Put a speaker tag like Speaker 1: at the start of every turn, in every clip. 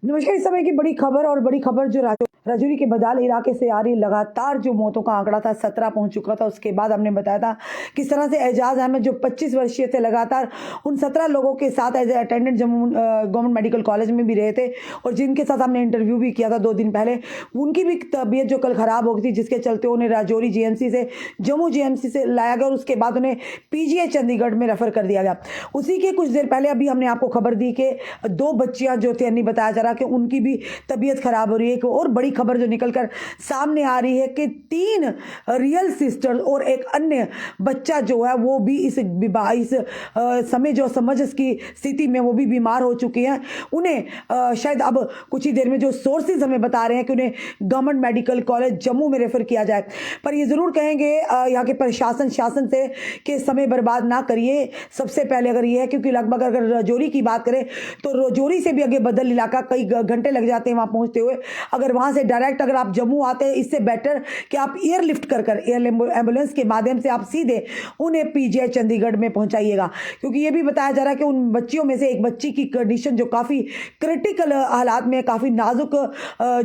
Speaker 1: नमस्कार। इस समय की बड़ी खबर और बड़ी खबर जो राजौरी के बदाल इलाके से आ रही, लगातार जो मौतों का आंकड़ा था 17 पहुंच चुका था। उसके बाद हमने बताया था किस तरह से एजाज अहमद जो 25 वर्षीय थे, लगातार उन 17 लोगों के साथ as attendant Jammu government medical college में भी रहे थे और जिनके साथ हमने इंटरव्यू भी किया था 2 दिन पहले। उनकी भी तबीयत जो कल खराब हो गई थी, जिसके चलते उन्हें राजौरी जीएमसी से जम्मू जीएमसी से लाया गया और उसके बाद उन्हें पीजीआई चंडीगढ़ में रेफर कर दिया गया। उसी के कुछ देर पहले अभी हमने आपको खबर दी कि 2 बच्चियां जो थी, नहीं बताया जा रहा कि उनकी भी तबीयत खराब हो रही है। एक और बड़ी खबर जो निकलकर सामने आ रही है कि 3 रियल सिस्टर और एक अन्य बच्चा जो है वो भी इस समय जो समझ की स्थिति में वो भी बीमार हो चुकी हैं। उन्हें शायद अब कुछ ही देर में जो सोर्सेज हमें बता रहे हैं कि उन्हें गवर्नमेंट मेडिकल कॉलेज जम्मू में रेफर किया जाए। पर ये जरूर कहेंगे यहाँ के प्रशासन शासन से कि समय बर्बाद ना करिए। सबसे पहले अगर ये है, क्योंकि लगभग अगर राजौरी की बात करें तो राजौरी से भी आगे बदल इलाका कई घंटे लग जाते हैं वहां पहुंचते हुए। अगर वहां से डायरेक्ट अगर आप जम्मू आते हैं, इससे बेटर कि आप एयर लिफ्ट कर एयर एम्बुलेंस के माध्यम से आप सीधे उन्हें पीजीआई चंडीगढ़ में पहुंचाइएगा। क्योंकि ये भी बताया जा रहा है कि उन बच्चियों में से एक बच्ची की कंडीशन जो काफी क्रिटिकल हालात में, काफी नाजुक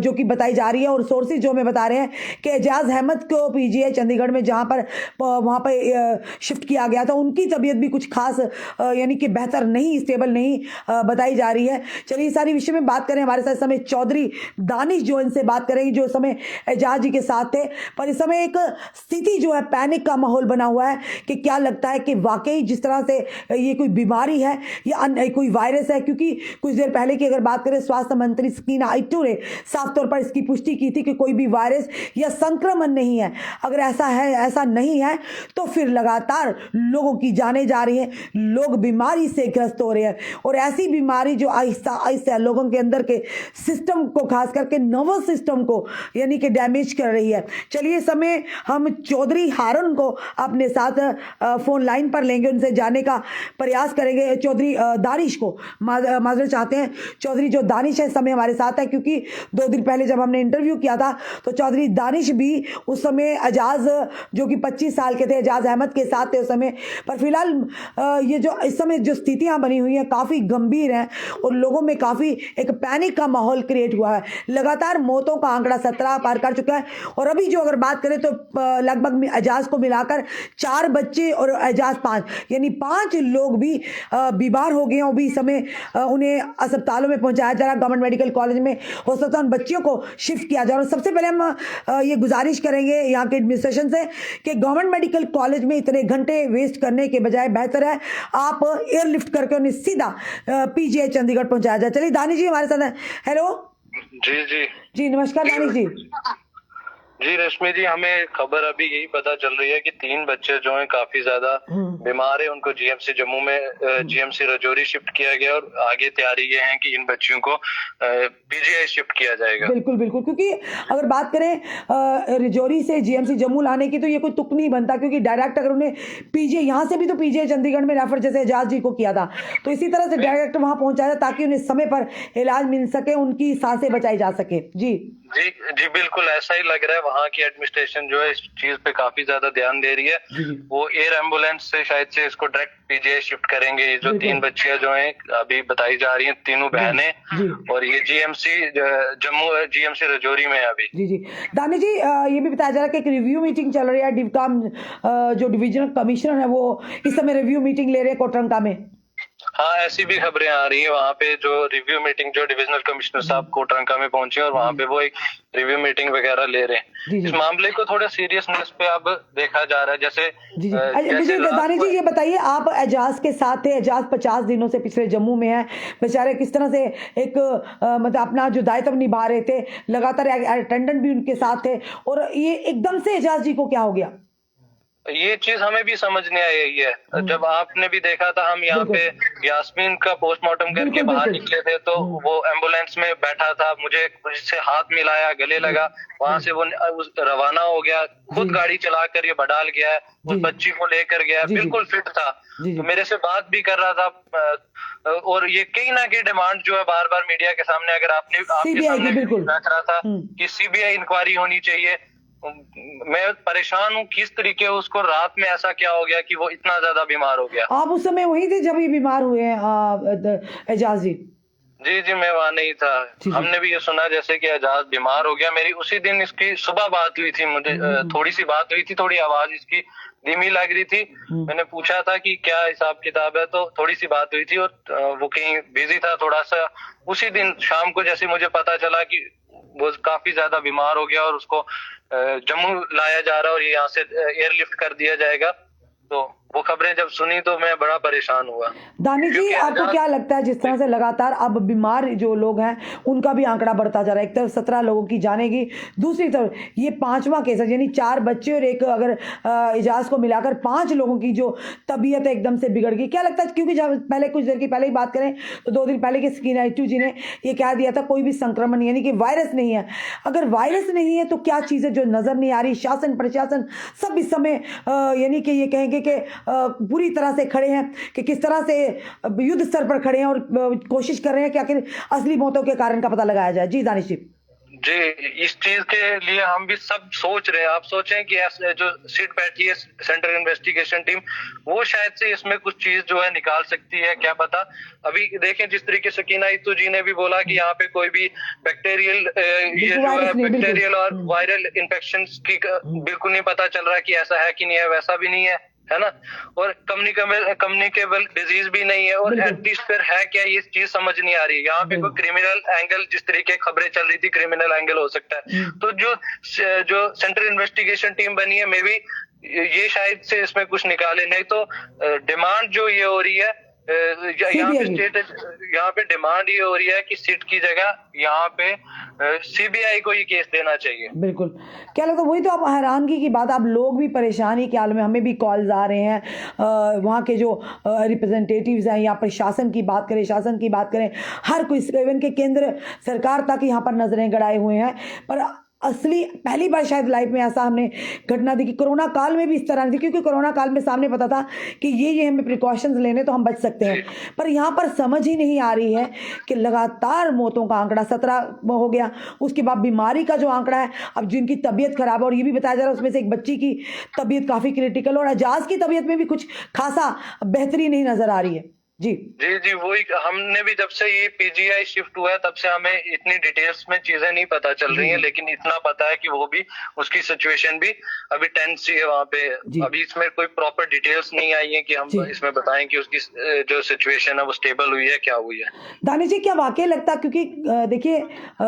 Speaker 1: जो कि बताई जा रही है और सोर्सेज जो हमें बता रहे हैं कि एजाज अहमद को पीजीआई चंडीगढ़ में जहां पर वहां पर शिफ्ट किया गया था, उनकी तबीयत भी कुछ खास यानी कि बेहतर नहीं, स्टेबल नहीं बताई जा रही है। चलिए सारी विषय में बात करें। हमारे साथ समय चौधरी दानिश जो इनसे बात करेंगे, जो समय एजाज जी के साथ थे। पर इस समय एक स्थिति जो है, पैनिक का माहौल बना हुआ है कि क्या लगता है कि वाकई जिस तरह से ये कोई बीमारी है या कोई वायरस है। क्योंकि कुछ देर पहले की अगर बात करें, स्वास्थ्य मंत्री सकीना आइटू ने साफ तौर पर इसकी पुष्टि की थी कि कोई भी वायरस या संक्रमण नहीं है। अगर ऐसा है, ऐसा नहीं है, तो फिर लगातार लोगों की जानें जा रही हैं, लोग बीमारी से ग्रस्त हो रहे हैं और ऐसी बीमारी जो आहिस्ता आहिस्ता लोगों के अंदर के सिस्टम को, खास करके नर्वस सिस्टम को यानी कि डैमेज कर रही है। चलिए समय हम चौधरी हारून को अपने साथ फोन लाइन पर लेंगे, उनसे जानने का प्रयास करेंगे। चौधरी दानिश को माजरत चाहते हैं। चौधरी जो दानिश है समय हमारे साथ है, क्योंकि 2 दिन पहले जब हमने इंटरव्यू किया था तो चौधरी दानिश भी उस समय एजाज जो कि 25 साल के थे, एजाज अहमद के साथ थे उस समय। पर फिलहाल ये जो इस समय जो स्थितियां बनी हुई हैं काफी गंभीर हैं और लोगों में काफी एक पैनिक का माहौल क्रिएट हुआ है। लगातार मौतों का आंकड़ा 17 पार कर चुका है और अभी जो अगर बात करें तो लगभग एजाज को मिलाकर 4 बच्चे और एजाज 5 यानी 5 लोग भी बीमार हो गए हैं। अभी समय उन्हें अस्पतालों में पहुंचाया जा रहा है, गवर्नमेंट मेडिकल कॉलेज में हो सकता है उन बच्चियों को शिफ्ट किया जा रहा है। सबसे पहले हम ये गुजारिश करेंगे यहाँ के एडमिनिस्ट्रेशन से कि गवर्नमेंट मेडिकल कॉलेज में इतने घंटे वेस्ट करने के बजाय बेहतर है आप एयरलिफ्ट करके उन्हें सीधा पीजीआई चंडीगढ़ पहुंचाया जाए। चलिए दानिश जी हमारे साथ है। हेलो
Speaker 2: जी जी
Speaker 1: जी, नमस्कार दानिश जी।
Speaker 2: जी रश्मि जी, हमें खबर अभी यही पता चल रही है कि 3 बच्चे जो हैं काफी ज्यादा बीमार है, उनको जीएमसी जम्मू में जीएमसी राजौरी शिफ्ट किया गया और आगे तैयारी ये है कि इन बच्चियों को पीजीआई शिफ्ट किया जाएगा।
Speaker 1: बिल्कुल बिल्कुल, क्योंकि अगर बात करें राजौरी से जीएमसी जम्मू लाने की तो ये कोई तुक नहीं बनता, क्योंकि डायरेक्ट अगर उन्हें पीजीआई यहाँ से भी तो पीजीआई चंडीगढ़ में रेफर जैसे एजाज जी को किया था, तो इसी तरह से डायरेक्ट वहां पहुंचाया ताकि उन्हें समय पर इलाज मिल सके, उनकी सांसें बचाई जा सके। जी
Speaker 2: जी जी बिल्कुल ऐसा ही लग रहा है। वहाँ की एडमिनिस्ट्रेशन जो है इस चीज पे काफी ज्यादा ध्यान दे रही है। वो एयर एम्बुलेंस से शायद से इसको डायरेक्ट पीजीआई शिफ्ट करेंगे। ये जो 3 बच्चियां जो हैं अभी बताई जा रही हैं, तीनों बहनें, और ये जीएमसी जम्मू जीएमसी राजौरी में है अभी।
Speaker 1: जी जी दानिश जी, ये भी बताया जा रहा है कि एक रिव्यू मीटिंग चल रही है। डिवकाम जो डिविजनल कमिश्नर है वो इस समय रिव्यू मीटिंग ले रहे हैं कोटरंका में।
Speaker 2: हाँ, ऐसी भी खबरें आ रही है। वहाँ पे जो रिव्यू मीटिंग, जो डिविजनल कमिश्नर साहब कोटरंका में पहुंचे और वहाँ पे वो एक रिव्यू मीटिंग वगैरह ले रहे हैं। इस मामले को थोड़ा सीरियसनेस पे अब देखा जा रहा है। जैसे
Speaker 1: दानिश जी ये बताइए, आप एजाज के साथ थे, एजाज 50 दिनों से पिछले जम्मू में है, बेचारे किस तरह से एक मतलब अपना जो दायित्व निभा रहे थे, लगातार अटेंडेंट भी उनके साथ थे और ये एकदम से एजाज जी को क्या हो गया?
Speaker 2: ये चीज हमें भी समझ नहीं आई है। जब आपने भी देखा था, हम यहाँ पे यास्मीन का पोस्टमार्टम करके बाहर निकले थे तो वो एम्बुलेंस में बैठा था, मुझे उससे हाथ मिलाया, गले लगा, वहां से वो रवाना हो गया, खुद गाड़ी चलाकर ये बडाल गया है, उस बच्ची को लेकर गया, बिल्कुल फिट था, तो मेरे से बात भी कर रहा था। और ये कहीं ना कहीं डिमांड जो है बार बार मीडिया के सामने, अगर आपके सामने रख रहा था कि सीबीआई इंक्वायरी होनी चाहिए। मैं परेशान हूँ किस तरीके उसको रात में ऐसा क्या हो गया कि वो इतना ज्यादा बीमार हो गया।
Speaker 1: आप उस समय वही थे जब ये बीमार हुए हैं एजाज जी?
Speaker 2: जी जी, मैं वहाँ नहीं था।
Speaker 1: जी।
Speaker 2: हमने भी ये सुना जैसे कि एजाज बीमार हो गया। मेरी उसी दिन इसकी सुबह बात हुई थी, मुझे थोड़ी सी बात हुई थी, थोड़ी आवाज इसकी धीमी लग रही थी। मैंने पूछा था कि क्या हिसाब किताब है, तो थोड़ी सी बात हुई थी और वो कहीं बिजी था थोड़ा सा। उसी दिन शाम को जैसे मुझे पता चला कि वो काफी ज्यादा बीमार हो गया और उसको जम्मू लाया जा रहा है और ये यहाँ से एयरलिफ्ट कर दिया जाएगा, तो वो खबरें जब सुनी तो मैं बड़ा परेशान हुआ।
Speaker 1: दानिश जी,
Speaker 2: क्योंकि
Speaker 1: आपको क्या लगता है जिस तरह से लगातार अब बीमार जो लोग हैं उनका भी आंकड़ा बढ़ता जा रहा है, एक तरफ 17 लोगों की जाने की, दूसरी तरफ ये 5वां केस है, यानी 4 बच्चे और एक अगर एजाज को मिलाकर 5 लोगों की जो तबीयत एकदम से बिगड़ गई। क्या लगता है, क्योंकि जब पहले कुछ देर की पहले ही बात करें तो 2 दिन पहले की स्कीनाइटू जी ने ये कह दिया था कोई भी संक्रमण यानी कि वायरस नहीं है। अगर वायरस नहीं है तो क्या चीज़ें जो नजर नहीं आ रही, शासन प्रशासन सब इस समय यानी कि ये कहेंगे कि पूरी तरह से खड़े हैं कि किस तरह से युद्ध स्तर पर खड़े हैं और कोशिश कर रहे हैं कि आखिर असली मौतों के कारण का पता लगाया जाए। जी दानिश जी।
Speaker 2: जी, इस चीज के लिए हम भी सब सोच रहे हैं। आप सोचें कि ऐसे जो सीट बैठी है सेंट्रल इन्वेस्टिगेशन टीम, वो शायद से इसमें कुछ चीज जो है निकाल सकती है, क्या पता। अभी देखें जिस तरीके से सकीनाइतू जी ने भी बोला कि यहाँ पे कोई भी बैक्टीरियल ये जो है बैक्टीरियल और वायरल इन्फेक्शन की बिल्कुल नहीं पता चल रहा कि ऐसा है कि नहीं है, वैसा भी नहीं है ना, और कम्युनिकेबल डिजीज भी नहीं है, और एटलीस्ट फिर है क्या ये चीज समझ नहीं आ रही। यहाँ पे कोई क्रिमिनल एंगल, जिस तरीके खबरें चल रही थी क्रिमिनल एंगल हो सकता है, तो जो सेंट्रल इन्वेस्टिगेशन टीम बनी है, मे बी ये शायद से इसमें कुछ निकाले। नहीं तो डिमांड जो ये हो रही है यहाँ पे डिमांड ये हो रही है कि सिट की जगह यहाँ पे सीबीआई को ये केस देना चाहिए।
Speaker 1: बिल्कुल, क्या लगता है, वही तो आप हैरानगी की बात, आप लोग भी परेशानी के हाल में, हमें भी कॉल्स आ रहे हैं, वहाँ के जो रिप्रेजेंटेटिव्स हैं, यहाँ प्रशासन की बात करें, शासन की बात करें, हर कोई इवन के केंद्र सरकार तक यहाँ पर नजरें गड़ाए हुए हैं। पर असली पहली बार शायद लाइफ में ऐसा हमने घटना देखी। कोरोना काल में भी इस तरह नहीं थी, क्योंकि कोरोना काल में सामने पता था कि ये हमें प्रिकॉशंस लेने तो हम बच सकते हैं, पर यहाँ पर समझ ही नहीं आ रही है कि लगातार मौतों का आंकड़ा 17 हो गया, उसके बाद बीमारी का जो आंकड़ा है, अब जिनकी तबीयत खराब है, और ये भी बताया जा रहा है उसमें से एक बच्ची की तबीयत काफ़ी क्रिटिकल, और एजाज की तबीयत में भी कुछ खासा बेहतरी नहीं नजर आ रही है। जी
Speaker 2: जी जी, वही हमने भी जब से ये पीजीआई शिफ्ट हुआ है तब से हमें इतनी डिटेल्स में चीजें नहीं पता चल रही हैं, लेकिन इतना पता है कि वो भी उसकी सिचुएशन भी अभी टेंस है वहाँ पे। अभी इसमें कोई प्रॉपर डिटेल्स नहीं आई है कि हम इसमें बताएं कि उसकी जो सिचुएशन है वो स्टेबल हुई है, क्या हुई है।
Speaker 1: दानिश जी, क्या वाकई लगता है, क्योंकि देखिए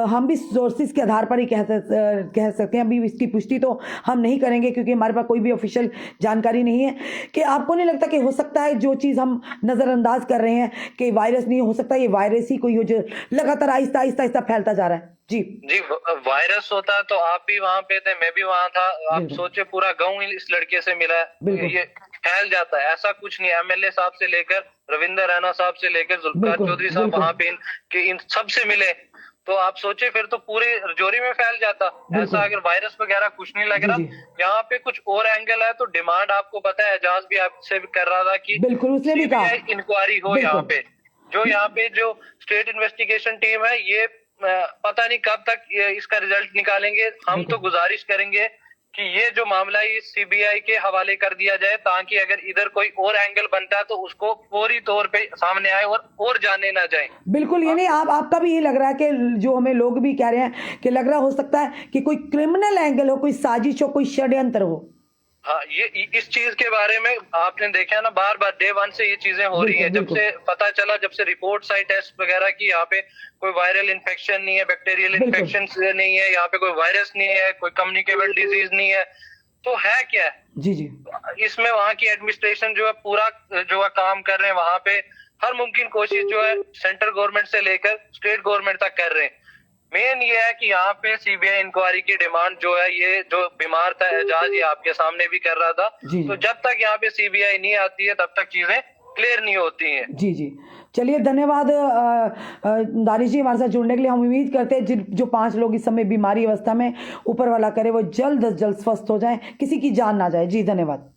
Speaker 1: हम भी सोर्सेज के आधार पर ही कह सकते हैं, अभी इसकी पुष्टि तो हम नहीं करेंगे क्योंकि हमारे पास कोई भी ऑफिशियल जानकारी नहीं है, कि आपको नहीं लगता कि हो सकता है जो चीज़ हम नज़रअंदाज कर रहे हैं कि वायरस नहीं हो सकता, ये वायरस ही कोई हो जो लगातार आहिस्ता आहिस्ता फैलता जा रहा है। जी जी,
Speaker 2: वायरस होता तो आप भी वहाँ पे थे, मैं भी वहाँ था। आप सोचे पूरा गांव इस लड़के से मिला है, ये फैल जाता है। ऐसा कुछ नहीं, एमएलए साहब से लेकर रविंद्र रैना साहब से लेकर जुल्फकार चौधरी साहब वहाँ पे इन सब से मिले, तो आप सोचे फिर तो पूरे रजौरी में फैल जाता। ऐसा अगर वायरस वगैरह कुछ नहीं लग रहा, यहाँ पे कुछ और एंगल है। तो डिमांड आपको पता है, एजाज भी आपसे कर रहा था कि सीबीआई इंक्वायरी हो यहाँ पे। यहाँ पे जो स्टेट इन्वेस्टिगेशन टीम है, ये पता नहीं कब तक इसका रिजल्ट निकालेंगे। हम तो गुजारिश करेंगे कि ये जो मामला है सीबीआई के हवाले कर दिया जाए, ताकि अगर इधर कोई और एंगल बनता है तो उसको फौरी तौर पे सामने आए और जाने ना जाए।
Speaker 1: बिल्कुल, यानी आपका भी ये लग रहा है कि जो हमें लोग भी कह रहे हैं कि लग रहा हो सकता है कि कोई क्रिमिनल एंगल हो, कोई साजिश हो, कोई षड्यंत्र हो।
Speaker 2: हाँ, ये इस चीज के बारे में आपने देखा ना, बार बार डे 1 से ये चीजें हो रही है। जब से पता चला, जब से रिपोर्ट्स आई टेस्ट वगैरह की, यहाँ पे कोई वायरल इन्फेक्शन नहीं है, बैक्टीरियल इन्फेक्शन नहीं है, यहाँ पे कोई वायरस नहीं है, कोई कम्युनिकेबल डिजीज नहीं है, तो है क्या है?
Speaker 1: जी जी,
Speaker 2: इसमें वहाँ की एडमिनिस्ट्रेशन जो है पूरा जो है काम कर रहे हैं। वहाँ पे हर मुमकिन कोशिश जो है सेंट्रल गवर्नमेंट से लेकर स्टेट गवर्नमेंट तक कर रहे हैं। मेन ये है कि यहाँ पे सीबीआई इंक्वायरी की डिमांड जो है, ये जो बीमार था एजाज, ये आपके सामने भी कर रहा था, तो जब तक यहाँ पे सीबीआई नहीं आती है तब तक चीजें क्लियर नहीं होती हैं।
Speaker 1: जी जी, चलिए धन्यवाद दानिश जी हमारे साथ जुड़ने के लिए। हम उम्मीद करते हैं जो 5 लोग इस समय बीमारी अवस्था में, ऊपर वाला करे वो जल्द से जल्द स्वस्थ हो जाएं, किसी की जान ना जाए। जी धन्यवाद।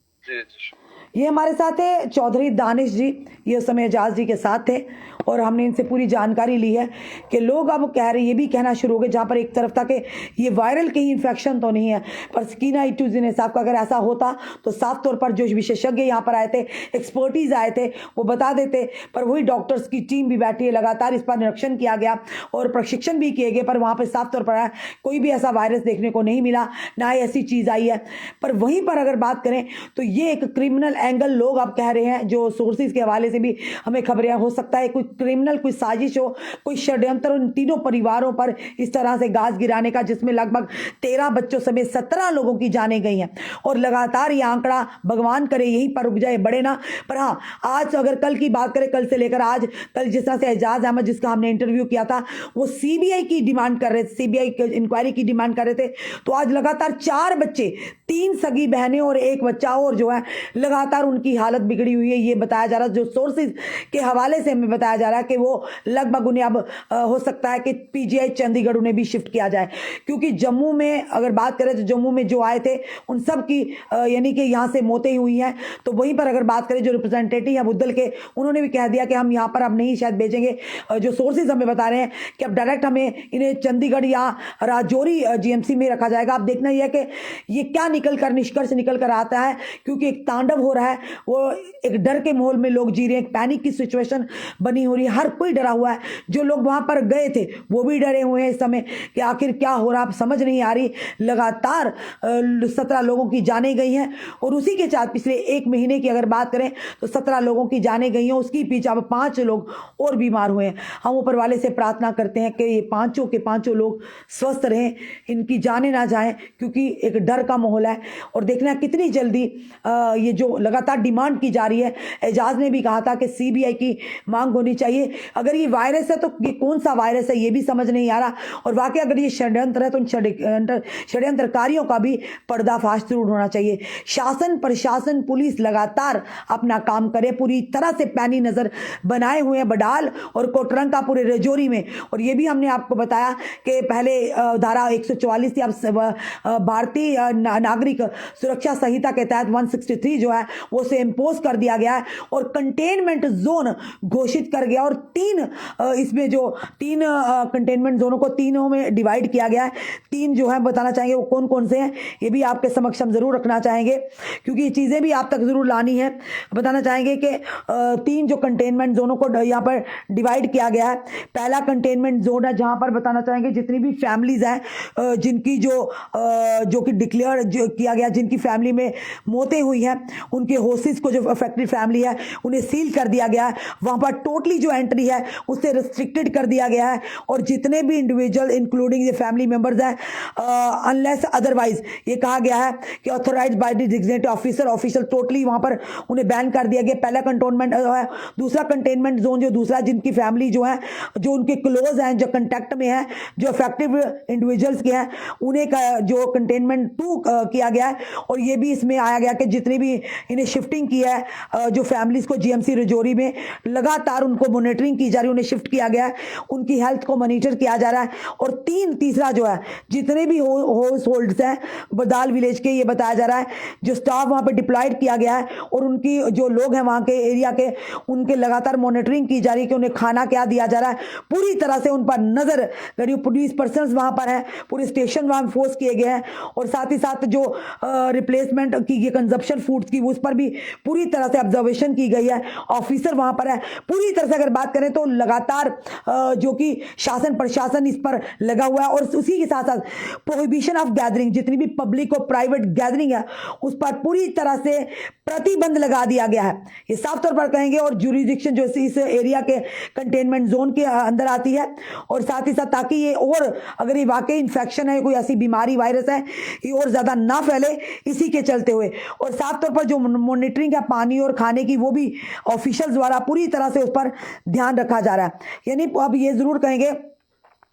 Speaker 1: ये हमारे साथ है चौधरी दानिश जी, ये उस समय एजाज जी के साथ थे और हमने इनसे पूरी जानकारी ली है कि लोग अब कह रहे, ये भी कहना शुरू हो गए, जहाँ पर एक तरफ था कि ये वायरल कहीं इन्फेक्शन तो नहीं है, पर सकीना इटूजी ने साहब का अगर ऐसा होता तो साफ तौर पर जो विशेषज्ञ यहाँ पर आए थे, एक्सपर्टीज आए थे, वो बता देते। पर वही डॉक्टर्स की टीम भी बैठी है, लगातार इस पर निरीक्षण किया गया और प्रशिक्षण भी किए गए, पर वहाँ पर साफ तौर पर कोई भी ऐसा वायरस देखने को नहीं मिला, ना ही ऐसी चीज़ आई है। पर वहीं पर अगर बात करें तो ये एक क्रिमिनल एंगल लोग अब कह रहे हैं, जो सोर्सेज के हवाले से भी हमें खबरें, हो सकता है कोई क्रिमिनल, कोई साजिश हो, कोई षड्यंत्र उन तीनों परिवारों पर इस तरह से गाज गिराने का, जिसमें लगभग 13 बच्चों समेत 17 लोगों की जानें गई हैं। और लगातार ये आंकड़ा भगवान करे यहीं पर रुक जाए, बढ़े ना। पर हाँ, आज अगर कल की बात करें, कल से लेकर आज, कल जिस तरह से एजाज अहमद जिसका हमने इंटरव्यू किया था, वो सीबीआई की डिमांड कर रहे थे, सीबीआई इंक्वायरी की डिमांड कर रहे थे, तो आज लगातार 4 बच्चे, 3 सगी बहनें और 1 बच्चा और जो है, लगातार उनकी हालत बिगड़ी हुई है। ये बताया जा रहा है, जो सोर्सेज के हवाले से हमें बताया जा रहा है कि वो लगभग उन्हें अब हो सकता है कि पीजीआई चंडीगढ़ उन्हें भी शिफ्ट किया जाए, क्योंकि जम्मू में अगर बात करें तो जम्मू में जो आए थे उन सब की यानी कि यहाँ से मौतें हुई हैं। तो वहीं पर अगर बात करें जो रिप्रेजेंटेटिव है बुद्धल के, उन्होंने भी कह दिया कि हम यहाँ पर अब नहीं शायद भेजेंगे। जो सोर्सेज हमें बता रहे हैं कि अब डायरेक्ट हमें इन्हें चंडीगढ़ या राजौरी जीएमसी में रखा जाएगा। अब देखना यह है कि ये क्या निष्कर्ष निकल कर आता है, क्योंकि एक तांडव हो रहा है, वो एक डर के माहौल में लोग जी रहे हैं, एक पैनिक की सिचुएशन बनी हो रही है, हर कोई डरा हुआ है। जो लोग वहां पर गए थे वो भी डरे हुए हैं इस समय कि आखिर क्या हो रहा है, समझ नहीं आ रही। लगातार 17 लोगों की जानें गई हैं और उसी के साथ पिछले 1 महीने की अगर बात करें तो 17 लोगों की जानें गई हैं, उसकी पीछे अब 5 लोग और बीमार हुए हैं। हम ऊपर वाले से प्रार्थना करते हैं कि ये पांचों के पांचों लोग स्वस्थ रहें, इनकी जानें ना जाएं, क्योंकि एक डर का माहौल है। और देखना कितनी जल्दी ये जो लगातार डिमांड की जा रही है, एजाज ने भी कहा था कि सीबीआई की मांग होनी चाहिए। अगर ये वायरस है तो ये कौन सा वायरस है, ये भी समझ नहीं आ रहा। और वाकई अगर ये षड्यंत्र है तो षड्यंत्रकारियों का भी पर्दाफाश जरूर होना चाहिए। शासन, प्रशासन, पुलिस लगातार अपना काम करे, पूरी तरह से पैनी नजर बनाए हुए हैं बडाल और कोटरंका पूरे रजौरी में। और ये भी हमने आपको बताया कि पहले धारा 144 थी, अब भारतीय नागरिक सुरक्षा संहिता के तहत 163 जो है वो से इम्पोज कर दिया गया है और कंटेनमेंट जोन घोषित कर गया। और 3 इसमें जो 3 कंटेनमेंट जोनों को 3 में डिवाइड किया गया है। 3 जो है बताना चाहेंगे वो कौन कौन से हैं, ये भी आपके समक्ष हम जरूर रखना चाहेंगे, क्योंकि ये चीज़ें भी आप तक जरूर लानी है। बताना चाहेंगे कि 3 जो कंटेनमेंट जोनों को यहाँ पर डिवाइड किया गया है। पहला कंटेनमेंट जोन है जहाँ पर बताना चाहेंगे जितनी भी फैमिलीज हैं जिनकी जो कि डिक्लेयर किया गया, जिनकी फैमिली में मौतें हुई हैं, उनके होसिस को जो अफेक्टेड फैमिली है उन्हें सील कर दिया गया है। वहाँ पर टोटली जो एंट्री है उससे रिस्ट्रिक्टेड कर दिया गया है। और जितने भी इंडिविजुअल इंक्लूडिंग ये फैमिली मेंबर्स हैं, अनलेस अदरवाइज ये कहा गया है कि authorised by the designated officer totally वहाँ पर उन्हें बैन कर दिया गया। पहला कंटेनमेंट है। दूसरा कंटेनमेंट जोन जो दूसरा, जिनकी फैमिली जो है, जो उनके क्लोज हैं, जो कंटेक्ट में है, जो अफेक्टिव इंडिविजुअल्स के हैं, उन्हें जो कंटेनमेंट 2 किया गया है। और ये भी इसमें आया गया कि जितनी भी इन्हें शिफ्टिंग किया है जो फैमिलीज को जीएमसी रजौरी में, लगातार उनको मॉनिटरिंग की जा रही है, उन्हें शिफ्ट किया गया है, उनकी हेल्थ को मॉनिटर किया जा रहा है। और तीसरा जो है, जितने भी हाउस होल्ड्स हैं बदाल विलेज के, ये बताया जा रहा है जो स्टाफ वहाँ पे डिप्लॉयड किया गया है और उनकी जो लोग हैं वहाँ के एरिया के, उनके लगातार मॉनिटरिंग की जा रही है कि उन्हें खाना क्या दिया जा रहा है। पूरी तरह से उन पर नजर गड़ी, पुलिस पर्सन वहाँ पर है, पूरे स्टेशन वहाँ फोर्स किए गए हैं। और साथ ही साथ जो रिप्लेसमेंट की कंजप्शन फूड्स की, उस पर भी पूरी तरह से ऑब्जर्वेशन की गई है। ऑफिसर वहाँ पर है। पूरी तरह से अगर बात करें तो लगातार जो कि शासन प्रशासन इस पर लगा हुआ है। और उसी के साथ साथ प्रोहिबिशन ऑफ गैदरिंग, जितनी भी पब्लिक और प्राइवेट गैदरिंग है उस पर पूरी तरह से प्रतिबंध लगा दिया गया है। ये साफ तौर पर कहेंगे। और ज्यूरिडिक्शन जो इस एरिया के कंटेनमेंट जोन के अंदर आती है। और साथ ही साथ ताकि ये और अगर ये वाकई इन्फेक्शन है, कोई ऐसी बीमारी वायरस है, ये और ज्यादा ना फैले, इसी के चलते हुए। और साफ तौर पर जो मॉनिटरिंग है पानी और खाने की, वो भी ऑफिशियल्स द्वारा पूरी तरह से उस पर ध्यान रखा जा रहा है। यानी अब ये जरूर कहेंगे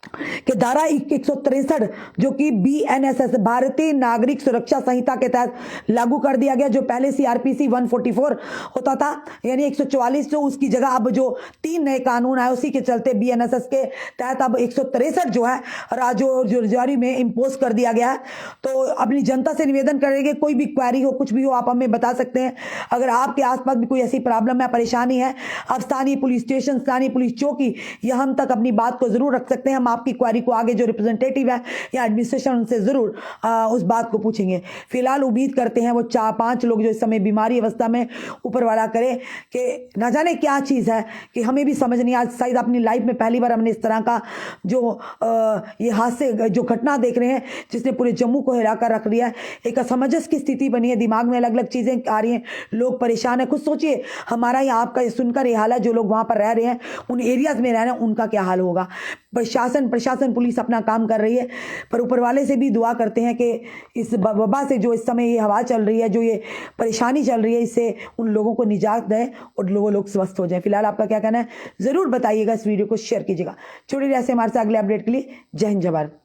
Speaker 1: कि धारा 163 जो कि BNSS भारतीय नागरिक सुरक्षा संहिता के तहत लागू कर दिया गया, जो पहले CRPC 144 होता था यानी 144, तो उसकी जगह अब जो 3 नए कानून आए उसी के चलते BNSS के तहत अब 163 जो है राजौरी में इम्पोज कर दिया गया है। तो अपनी जनता से निवेदन करेंगे, कोई भी क्वेरी हो, कुछ भी हो, आप हमें बता सकते हैं। अगर आपके आसपास भी कोई ऐसी प्रॉब्लम है, परेशानी है, आप स्थानीय पुलिस स्टेशन, स्थानीय पुलिस चौकी या हम तक अपनी बात को जरूर रख सकते हैं। हम आपकी क्वेरी को आगे जो रिप्रेजेंटेटिव है या एडमिनिस्ट्रेशन, उनसे जरूर उस बात को पूछेंगे। फिलहाल उम्मीद करते हैं वो 4-5 लोग जो इस समय बीमारी अवस्था में, ऊपर वाला करे कि ना जाने क्या चीज़ है कि हमें भी समझ नहीं। आज शायद अपनी लाइफ में पहली बार हमने इस तरह का जो ये हादसे, जो घटना देख रहे हैं जिसने पूरे जम्मू को हिला कर रख दिया है। एक असमंजस की स्थिति बनी है, दिमाग में अलग अलग चीज़ें आ रही हैं, लोग परेशान है। खुद सोचिए हमारा या आपका ये सुनकर ये हाल है, जो लोग वहाँ पर रह रहे हैं, उन एरियाज में रह रहे हैं, उनका क्या हाल होगा। प्रशासन पुलिस अपना काम कर रही है, पर ऊपर वाले से भी दुआ करते हैं कि इस वबा से जो इस समय ये हवा चल रही है, जो ये परेशानी चल रही है, इससे उन लोगों को निजात दें और लोग स्वस्थ हो जाएं। फिलहाल आपका क्या कहना है ज़रूर बताइएगा, इस वीडियो को शेयर कीजिएगा। जुड़े रहिए हमारे साथ अगले अपडेट के लिए। जय हिंद, जय भारत।